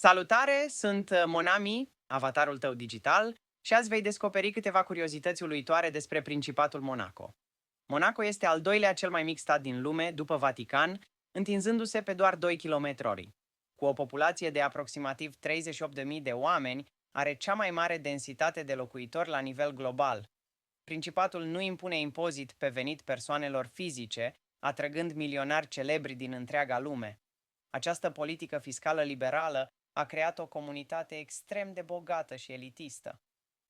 Salutare, sunt Monami, avatarul tău digital, și azi vei descoperi câteva curiozități uluitoare despre Principatul Monaco. Monaco este al doilea cel mai mic stat din lume, după Vatican, întinzându-se pe doar 2 km. Cu o populație de aproximativ 38.000 de oameni, are cea mai mare densitate de locuitori la nivel global. Principatul nu impune impozit pe venit persoanelor fizice, atrăgând milionari celebri din întreaga lume. Această politică fiscală liberală a creat o comunitate extrem de bogată și elitistă.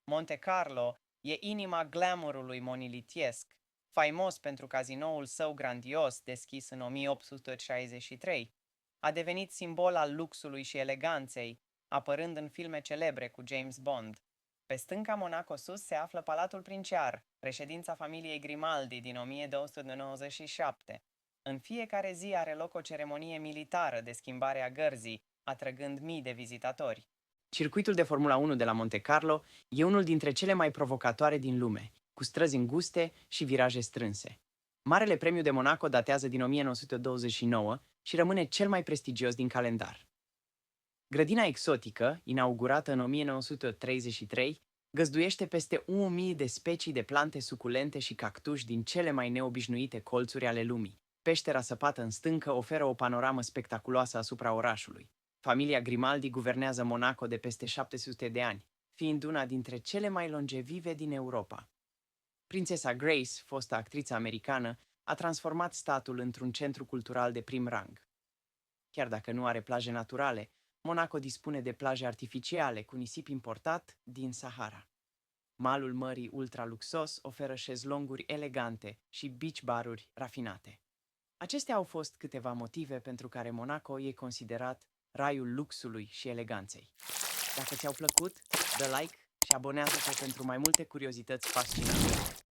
Monte Carlo e inima glamourului monilitiesc, faimos pentru cazinoul său grandios deschis în 1863. A devenit simbol al luxului și eleganței, apărând în filme celebre cu James Bond. Pe stânca Monaco sus se află Palatul Princiar, reședința familiei Grimaldi din 1297. În fiecare zi are loc o ceremonie militară de schimbare a gărzii, atrăgând mii de vizitatori. Circuitul de Formula 1 de la Monte Carlo e unul dintre cele mai provocatoare din lume, cu străzi înguste și viraje strânse. Marele Premiu de Monaco datează din 1929 și rămâne cel mai prestigios din calendar. Grădina exotică, inaugurată în 1933, găzduiește peste 1000 de specii de plante suculente și cactuși din cele mai neobișnuite colțuri ale lumii. Peștera săpată în stâncă oferă o panoramă spectaculoasă asupra orașului. Familia Grimaldi guvernează Monaco de peste 700 de ani, fiind una dintre cele mai longevive din Europa. Prințesa Grace, fosta actriță americană, a transformat statul într-un centru cultural de prim rang. Chiar dacă nu are plaje naturale, Monaco dispune de plaje artificiale cu nisip importat din Sahara. Malul mării ultraluxos oferă șezlonguri elegante și beach baruri rafinate. Acestea au fost câteva motive pentru care Monaco e considerat raiul luxului și eleganței. Dacă ți-au plăcut, dă like și abonează-te pentru mai multe curiozități fascinante.